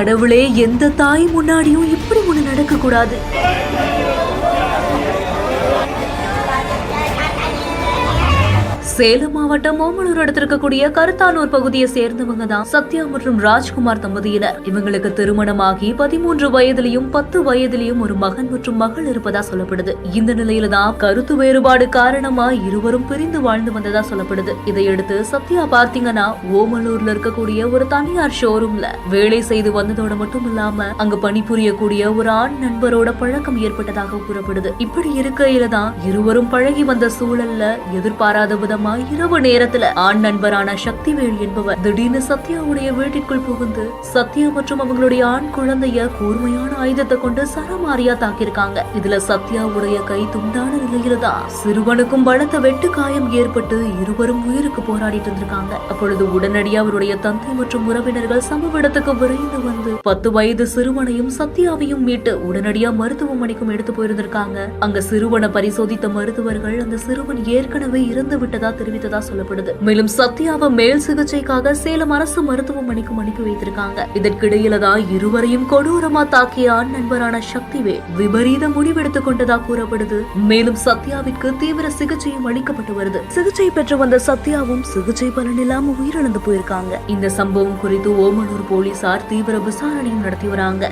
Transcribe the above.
கடவுளே, எந்த தாய் முன்னாடியும் இப்படி ஒண்ணு நடக்க கூடாது. சேலம் மாவட்டம் ஓமலூர் இருக்கக்கூடிய கருத்தானூர் பகுதியை சேர்ந்தவங்க தான் சத்யா மற்றும் ராஜ்குமார் தம்பதியினர். இவங்களுக்கு திருமணமாகி 13 வயதிலையும் 10 வயதிலையும் ஒரு மகன் மற்றும் மகள் இருப்பதா சொல்லப்படுது. இந்த நிலையில தான் கருத்து வேறுபாடு காரணமா இருவரும் பிரிந்து வாழ்ந்து வந்ததா சொல்லப்படுது. இதையடுத்து சத்யா பார்த்தீங்கன்னா ஓமலூர்ல இருக்கக்கூடிய ஒரு தனியார் ஷோரூம்ல வேலை செய்து வந்ததோட மட்டும் இல்லாம அங்க பணிபுரியக்கூடிய ஒரு ஆண் நண்பரோட பழக்கம் ஏற்பட்டதாக கூறப்படுது. இப்படி இருக்கையில தான் இருவரும் பழகி வந்த சூழல்ல எதிர்பாராத விதமா இரவு நேரத்துல ஆண் நண்பரான சக்திவேல் என்பவர் திடீர்னு சத்யாவுடைய வீட்டிற்குள் புகுந்து சத்யா மற்றும் அவங்களுடைய ஆண் குழந்தைய கூர்மையான ஆயுதத்தை கொண்டு சரமாரியா தாக்கியிருக்காங்க. இதுல சத்யாவுடைய கை துண்டான நிலையில தான் சிறுவனுக்கும் பலத்த வெட்டு காயம் ஏற்பட்டு இருவரும் உயிருக்கு போராடிட்டு இருந்திருக்காங்க. அப்பொழுது உடனடியாக அவருடைய தந்தை மற்றும் உறவினர்கள் சம்பவ இடத்துக்கு விரைந்து வந்து 10 வயது சிறுவனையும் சத்யாவையும் மீட்டு உடனடியா மருத்துவமனைக்கும் எடுத்து போயிருந்திருக்காங்க. அங்க சிறுவனை பரிசோதித்த மருத்துவர்கள் அந்த சிறுவன் ஏற்கனவே இறந்து விட்டதா தெரிவித்ததா சொல்லப்படுது. மேலும் சத்யாவை மேல் சிகிச்சைக்காக சேலம் அரசு மருத்துவமனைக்கு அனுப்பி வைத்திருக்காங்க. இதற்கிடையில தான் இருவரையும் கொடூரமா தாக்கிய ஆண் நண்பரான சக்திவேல் விபரீத முடிவெடுத்துக் கொண்டதா கூறப்படுது. மேலும் சத்யாவிற்கு தீவிர சிகிச்சையும் அளிக்கப்பட்டு வருது. சிகிச்சை பெற்று வந்த சத்யாவும் சிகிச்சை பலன் இல்லாம உயிரிழந்து போயிருக்காங்க. இந்த சம்பவம் குறித்து ஓமலூர் போலீசார் தீவிர விசாரணையும் நடத்தி வராங்க.